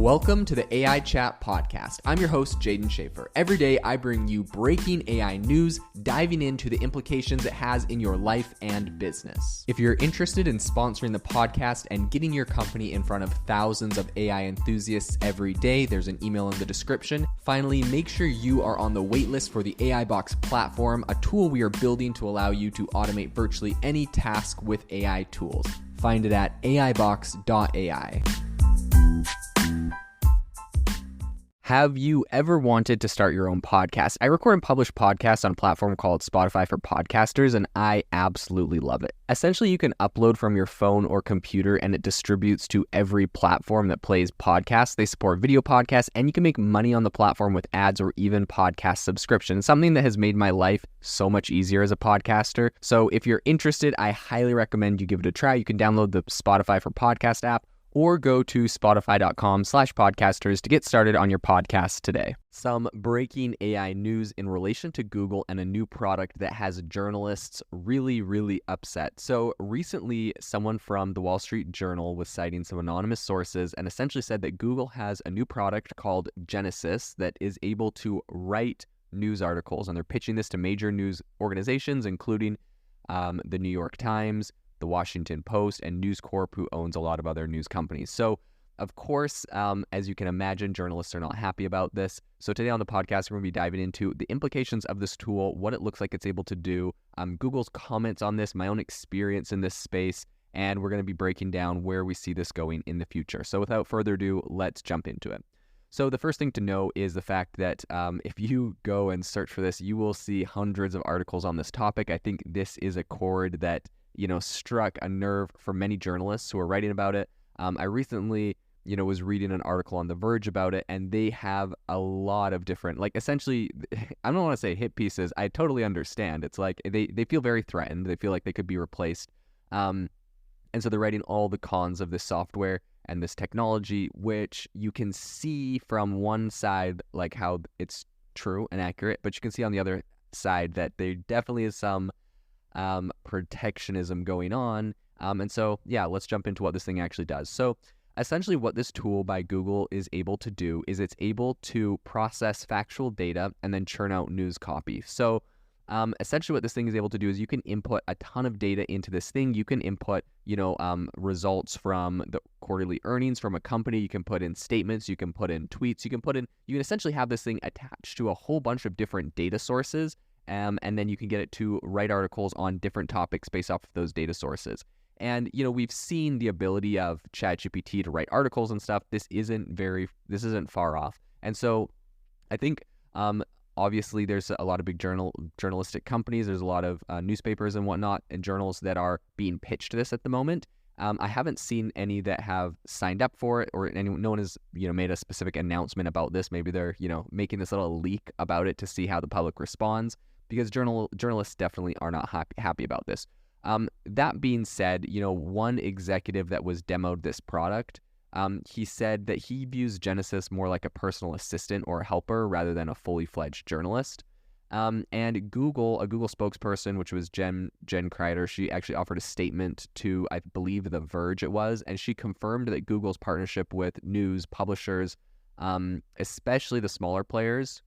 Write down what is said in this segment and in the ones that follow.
Welcome to the AI Chat Podcast. I'm your host, Jaden Schaefer. Every day, I bring you breaking AI news, diving into the implications it has in your life and business. If you're interested in sponsoring the podcast and getting your company in front of thousands of AI enthusiasts every day, there's an email in the description. Finally, make sure you are on the waitlist for the AI Box platform, a tool we are building to allow you to automate virtually any task with AI tools. Find it at aibox.ai. Have you ever wanted to start your own podcast? I record and publish podcasts on a platform called Spotify for Podcasters, and I absolutely love it. Essentially, you can upload from your phone or computer, and it distributes to every platform that plays podcasts. They support video podcasts, and you can make money on the platform with ads or even podcast subscriptions, something that has made my life so much easier as a podcaster. So if you're interested, I highly recommend you give it a try. You can download the Spotify for Podcast app, or go to spotify.com/podcasters to get started on your podcast today. Some breaking AI news in relation to Google and a new product that has journalists really upset. So recently, someone from the Wall Street Journal was citing some anonymous sources and essentially said that Google has a new product called Genesis that is able to write news articles. And they're pitching this to major news organizations, including the New York Times, the Washington Post, and News Corp, who owns a lot of other news companies. So, of course, as you can imagine, journalists are not happy about this. So today on the podcast, we're going to be diving into the implications of this tool, what it looks like it's able to do, Google's comments on this, my own experience in this space, and we're going to be breaking down where we see this going in the future. So without further ado, let's jump into it. So the first thing to know is the fact that if you go and search for this, you will see hundreds of articles on this topic. I think this is a chord that struck a nerve for many journalists who are writing about it. I recently, was reading an article on The Verge about it, and they have a lot of different, essentially, I don't want to say hit pieces. I totally understand. It's like they feel very threatened. They feel like they could be replaced. And so they're writing all the cons of this software and this technology, which you can see from one side, like how it's true and accurate, but you can see on the other side that there definitely is some protectionism going on. And so, let's jump into what this thing actually does. So essentially what this tool by Google is able to do is it's able to process factual data and then churn out news copy. So essentially what this thing is able to do is you can input a ton of data into this thing. You can input, results from the quarterly earnings from a company. You can put in statements. You can put in tweets. You can essentially have this thing attached to a whole bunch of different data sources. And then you can get it to write articles on different topics based off of those data sources. And, we've seen the ability of ChatGPT to write articles and stuff. This isn't far off. And so I think, obviously there's a lot of big journalistic companies. There's a lot of newspapers and whatnot and journals that are being pitched this at the moment. I haven't seen any that have signed up for it, or no one has, made a specific announcement about this. Maybe they're, making this little leak about it to see how the public responds, because journalists definitely are not happy about this. That being said, one executive that was demoed this product, he said that he views Genesis more like a personal assistant or a helper rather than a fully fledged journalist. And a Google spokesperson, which was Jen Kreider, she actually offered a statement to, I believe, The Verge it was, and she confirmed that Google's partnership with news publishers, especially the smaller players,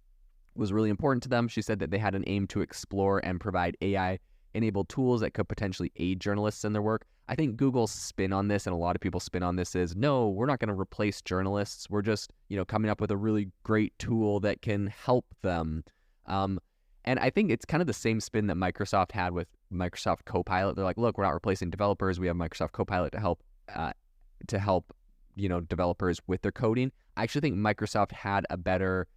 was really important to them. She said that they had an aim to explore and provide AI-enabled tools that could potentially aid journalists in their work. I think Google's spin on this, and a lot of people's spin on this, is, no, we're not going to replace journalists. We're just, coming up with a really great tool that can help them. And I think it's kind of the same spin that Microsoft had with Microsoft Copilot. They're like, look, we're not replacing developers. We have Microsoft Copilot to help, developers with their coding. I actually think Microsoft had a better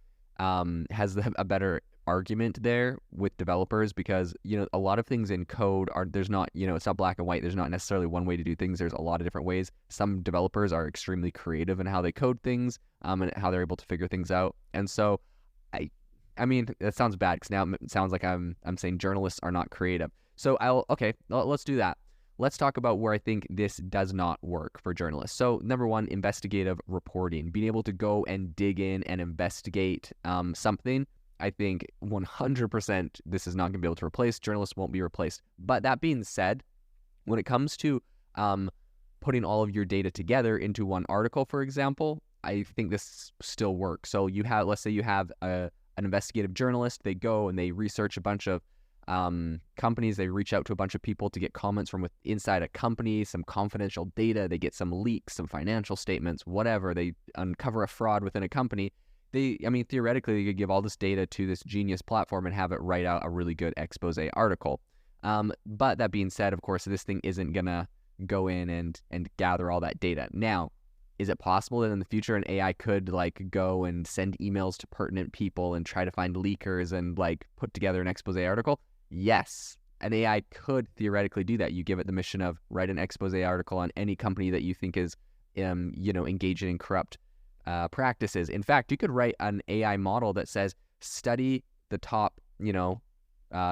argument there with developers, because a lot of things in code it's not black and white. There's not necessarily one way to do things. There's a lot of different ways. Some developers are extremely creative in how they code things, and how they're able to figure things out. And so I mean, that sounds bad, because now it sounds like I'm saying journalists are not creative. So let's do that. Let's talk about where I think this does not work for journalists. So number one, investigative reporting, being able to go and dig in and investigate something. I think 100% this is not going to be able to replace. Journalists won't be replaced. But that being said, when it comes to putting all of your data together into one article, for example, I think this still works. So let's say you have an investigative journalist. They go and they research a bunch of companies. They reach out to a bunch of people to get comments from inside a company, some confidential data. They get some leaks, some financial statements, whatever. They uncover a fraud within a company. Theoretically, they could give all this data to this genius platform and have it write out a really good expose article. But that being said, of course, this thing isn't gonna go in and gather all that data. Now, is it possible that in the future an AI could go and send emails to pertinent people and try to find leakers and put together an expose article? Yes, an AI could theoretically do that. You give it the mission of write an expose article on any company that you think is, engaging in corrupt practices. In fact, you could write an AI model that says, study the top,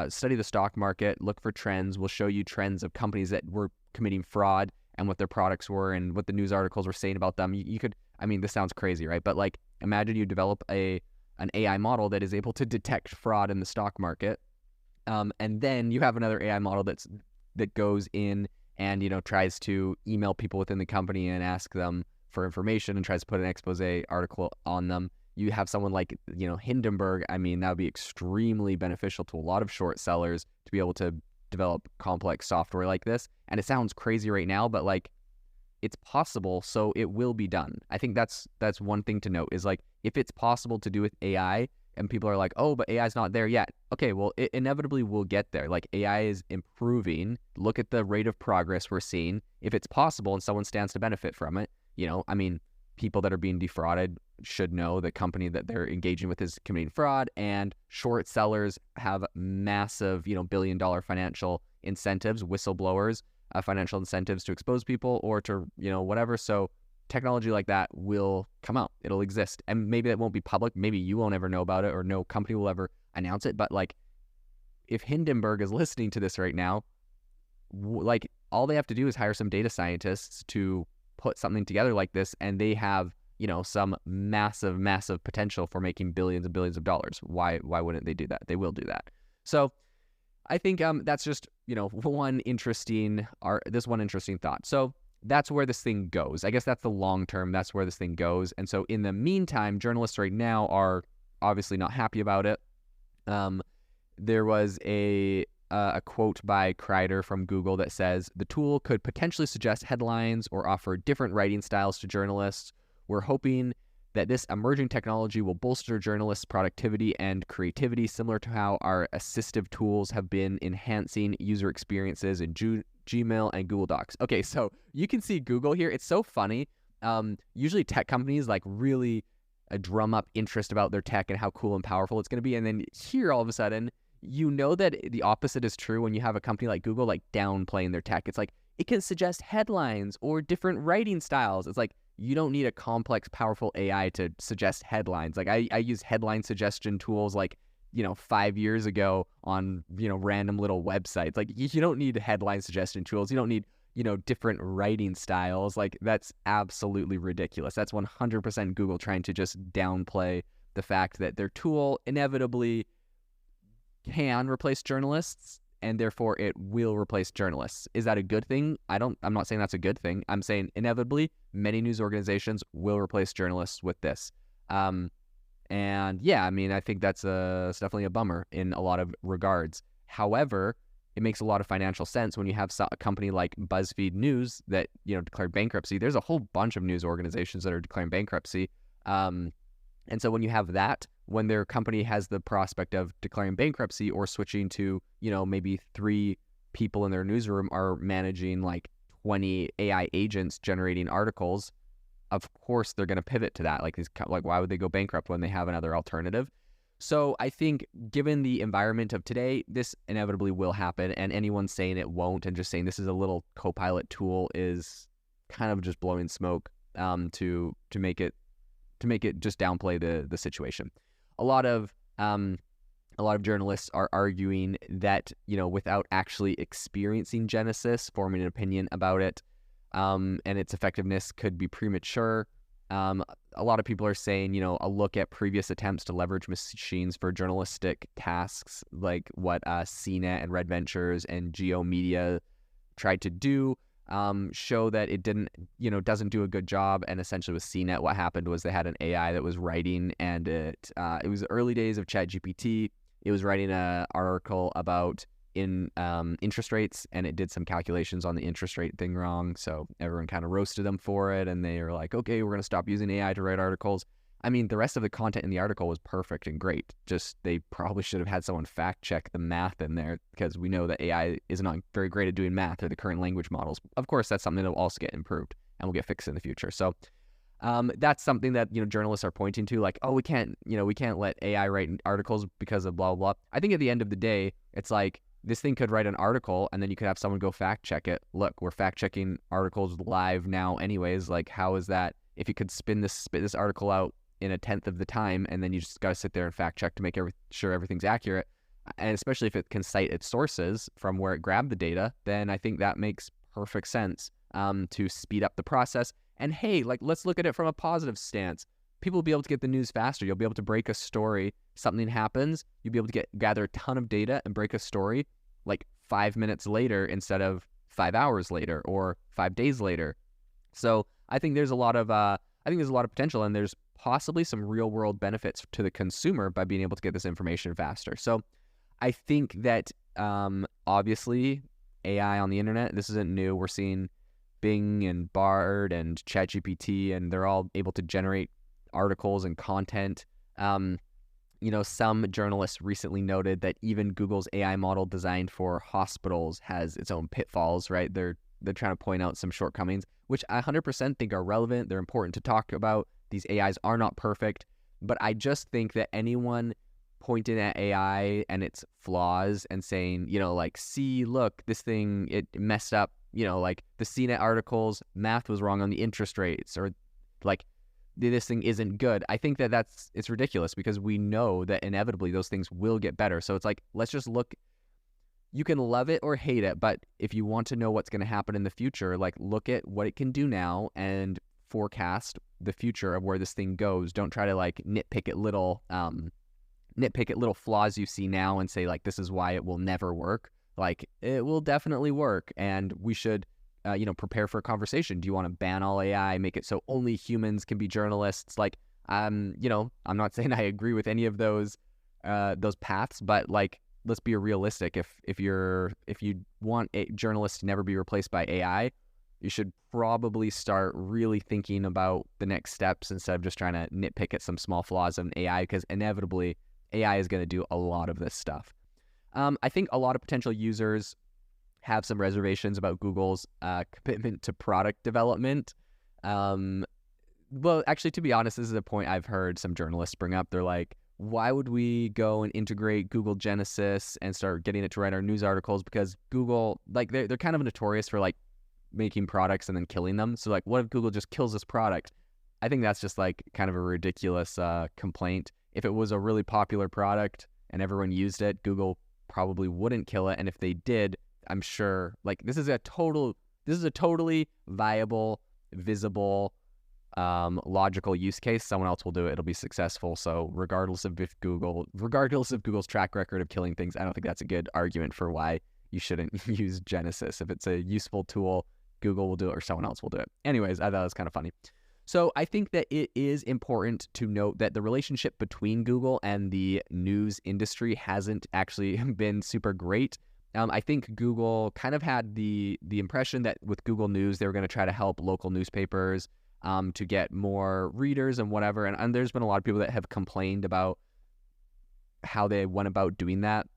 study the stock market, look for trends. We'll show you trends of companies that were committing fraud and what their products were and what the news articles were saying about them. You could, this sounds crazy, right? But imagine you develop an AI model that is able to detect fraud in the stock market. And then you have another AI model that goes in and, tries to email people within the company and ask them for information and tries to put an expose article on them. You have someone like, Hindenburg. That would be extremely beneficial to a lot of short sellers to be able to develop complex software like this. And it sounds crazy right now, but it's possible, so it will be done. I think that's one thing to note is if it's possible to do with AI and people are like, oh, but AI is not there yet. Okay, well, it inevitably will get there. AI is improving. Look at the rate of progress we're seeing. If it's possible and someone stands to benefit from it, people that are being defrauded should know the company that they're engaging with is committing fraud, and short sellers have massive, billion-dollar financial incentives, whistleblowers, financial incentives to expose people or to, whatever. So technology like that will come out. It'll exist. And maybe it won't be public. Maybe you won't ever know about it or no company will ever announce it. But if Hindenburg is listening to this right now, all they have to do is hire some data scientists to put something together like this, and they have, some massive potential for making billions and billions of dollars. Why wouldn't they do that? They will do that. So I think that's just, one interesting thought. So that's where this thing goes. I guess that's the long term. That's where this thing goes. And so in the meantime, journalists right now are obviously not happy about it. There was a quote by Kreider from Google that says, the tool could potentially suggest headlines or offer different writing styles to journalists. We're hoping that this emerging technology will bolster journalists' productivity and creativity, similar to how our assistive tools have been enhancing user experiences in Gmail and Google Docs. Okay, so you can see Google here. It's so funny. Usually tech companies really drum up interest about their tech and how cool and powerful it's going to be. And then here, all of a sudden, that the opposite is true when you have a company like Google downplaying their tech. It's it can suggest headlines or different writing styles. It's you don't need a complex, powerful AI to suggest headlines. I use headline suggestion tools 5 years ago on, random little websites. You don't need headline suggestion tools. You don't need, different writing styles. That's absolutely ridiculous. That's 100% Google trying to just downplay the fact that their tool inevitably can replace journalists, and therefore it will replace journalists. Is that a good thing? I'm not saying that's a good thing. I'm saying inevitably many news organizations will replace journalists with this. And yeah, I think that's it's definitely a bummer in a lot of regards. However, it makes a lot of financial sense when you have a company like BuzzFeed News that, declared bankruptcy. There's a whole bunch of news organizations that are declaring bankruptcy. And so when you have that, when their company has the prospect of declaring bankruptcy or switching to, maybe 3 people in their newsroom are managing 20 AI agents generating articles, of course they're going to pivot to that. Why would they go bankrupt when they have another alternative? So I think given the environment of today, this inevitably will happen, and anyone saying it won't and just saying this is a little Copilot tool is kind of just blowing smoke to make it just downplay the situation. A lot of journalists are arguing that, without actually experiencing Genesis, forming an opinion about it, and its effectiveness could be premature. A lot of people are saying, a look at previous attempts to leverage machines for journalistic tasks, like what CNET and Red Ventures and Geo Media tried to do. show that it doesn't do a good job. And essentially with CNET, what happened was they had an AI that was writing, and it was the early days of ChatGPT. It was writing an article about interest rates, and it did some calculations on the interest rate thing wrong. So everyone kind of roasted them for it, and they were like, okay, we're going to stop using AI to write articles. I mean, the rest of the content in the article was perfect and great. Just they probably should have had someone fact check the math in there, because we know that AI is not very great at doing math or the current language models. Of course, that's something that will also get improved and will get fixed in the future. So that's something that journalists are pointing to, like, oh, we can't let AI write articles because of blah blah blah. I think at the end of the day, it's like, this thing could write an article and then you could have someone go fact check it. Look, we're fact checking articles live now anyways. Like, how is that? If you could spit this article out in a tenth of the time, and then you just got to sit there and fact check to make sure everything's accurate, and especially if it can cite its sources from where it grabbed the data, then I think that makes perfect sense to speed up the process. And hey, like, let's look at it from a positive stance. People will be able to get the news faster. You'll be able to break a story. Something happens, you'll be able to gather a ton of data and break a story like 5 minutes later instead of 5 hours later or 5 days later. So I think there's a lot of potential, and there's possibly some real world benefits to the consumer by being able to get this information faster. So I think that obviously AI on the internet, this isn't new. We're seeing Bing and Bard and ChatGPT, and they're all able to generate articles and content. Some journalists recently noted that even Google's AI model designed for hospitals has its own pitfalls, right? They're trying to point out some shortcomings, which I 100% think are relevant. They're important to talk about. These AIs are not perfect, but I just think that anyone pointing at AI and its flaws and saying, see, look, this thing, it messed up, like the CNET articles, math was wrong on the interest rates, or like, this thing isn't good. I think that it's ridiculous, because we know that inevitably those things will get better. So it's like, let's just look. You can love it or hate it, but if you want to know what's going to happen in the future, like, look at what it can do now and forecast the future of where this thing goes. Don't try to like nitpick at little flaws you see now and say, like, this is why it will never work. Like, it will definitely work, and we should prepare for a conversation. Do you want to ban all AI, make it so only humans can be journalists? Like, I'm not saying I agree with any of those paths, but like, let's be realistic. If you want a journalist to never be replaced by AI, you should probably start really thinking about the next steps instead of just trying to nitpick at some small flaws of AI, because inevitably AI is going to do a lot of this stuff. I think a lot of potential users have some reservations about Google's commitment to product development. Well, actually, to be honest, this is a point I've heard some journalists bring up. They're like, why would we go and integrate Google Genesis and start getting it to write our news articles? Because Google, like, they're kind of notorious for like making products and then killing them. So like, what if Google just kills this product? I think that's just like kind of a ridiculous complaint. If it was a really popular product and everyone used it, Google probably wouldn't kill it. And if they did, I'm sure, like, this is a totally viable, visible, logical use case. Someone else will do it. It'll be successful. So regardless of Google's track record of killing things, I don't think that's a good argument for why you shouldn't use Genesis. If it's a useful tool, Google will do it or someone else will do it. Anyways, I thought it was kind of funny. So I think that it is important to note that the relationship between Google and the news industry hasn't actually been super great. I think Google kind of had the impression that with Google News, they were going to try to help local newspapers to get more readers and whatever. And there's been a lot of people that have complained about how they went about doing that.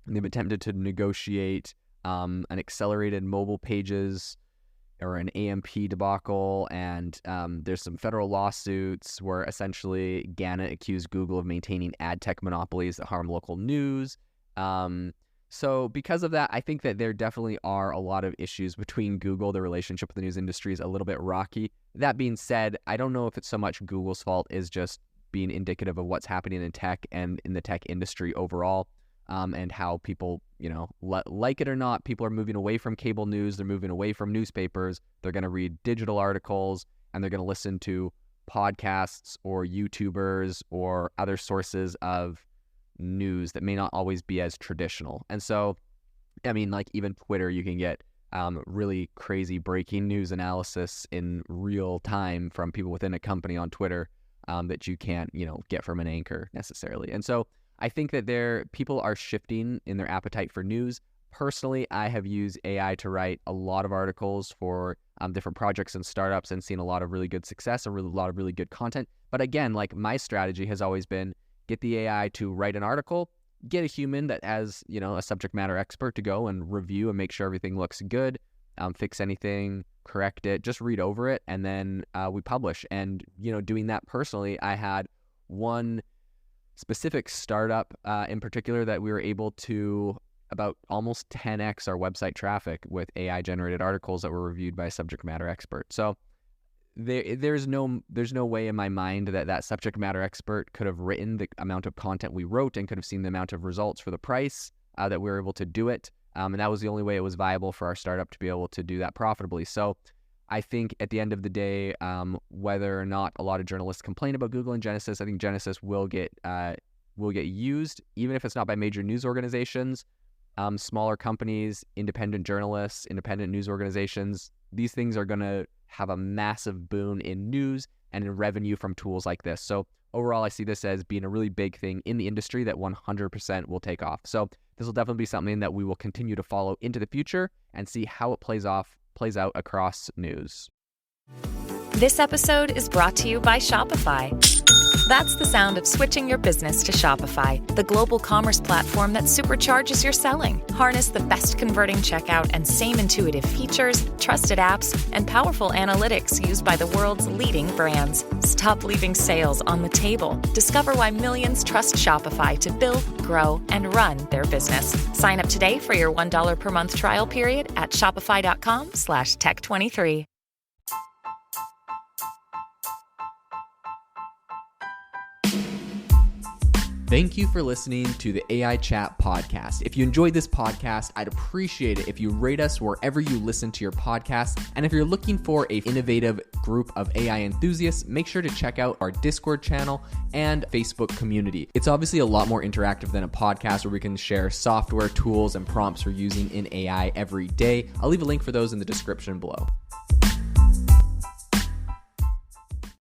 And they've attempted to negotiate an accelerated mobile pages or an AMP debacle. And there's some federal lawsuits where essentially Gannett accused Google of maintaining ad tech monopolies that harm local news. So because of that, I think that there definitely are a lot of issues between Google. The relationship with the news industry is a little bit rocky. That being said, I don't know if it's so much Google's fault as just being indicative of what's happening in tech and in the tech industry overall, and how people, like it or not, people are moving away from cable news. They're moving away from newspapers. They're going to read digital articles, and they're going to listen to podcasts or YouTubers or other sources of news that may not always be as traditional. And so, I mean, like even Twitter, you can get really crazy breaking news analysis in real time from people within a company on Twitter that you can't, get from an anchor necessarily. And so I think that people are shifting in their appetite for news. Personally, I have used AI to write a lot of articles for different projects and startups and seen a lot of really good success and a lot of really good content. But again, like my strategy has always been get the AI to write an article, get a human that has, a subject matter expert to go and review and make sure everything looks good, fix anything, correct it, just read over it, and then we publish. And, doing that personally, I had one specific startup in particular that we were able to about almost 10x our website traffic with AI generated articles that were reviewed by a subject matter expert. So there's no way in my mind that subject matter expert could have written the amount of content we wrote and could have seen the amount of results for the price that we were able to do it. And that was the only way it was viable for our startup to be able to do that profitably. So I think at the end of the day, whether or not a lot of journalists complain about Google and Genesis, I think Genesis will get used, even if it's not by major news organizations. Smaller companies, independent journalists, independent news organizations, these things are going to have a massive boon in news and in revenue from tools like this. So overall, I see this as being a really big thing in the industry that 100% will take off. So this will definitely be something that we will continue to follow into the future and see how it plays out across news. This episode is brought to you by Shopify. That's the sound of switching your business to Shopify, the global commerce platform that supercharges your selling. Harness the best converting checkout and same intuitive features, trusted apps, and powerful analytics used by the world's leading brands. Stop leaving sales on the table. Discover why millions trust Shopify to build, grow, and run their business. Sign up today for your $1 per month trial period at shopify.com/tech23. Thank you for listening to the AI Chat podcast. If you enjoyed this podcast, I'd appreciate it if you rate us wherever you listen to your podcast. And if you're looking for an innovative group of AI enthusiasts, make sure to check out our Discord channel and Facebook community. It's obviously a lot more interactive than a podcast where we can share software, tools, and prompts we're using in AI every day. I'll leave a link for those in the description below.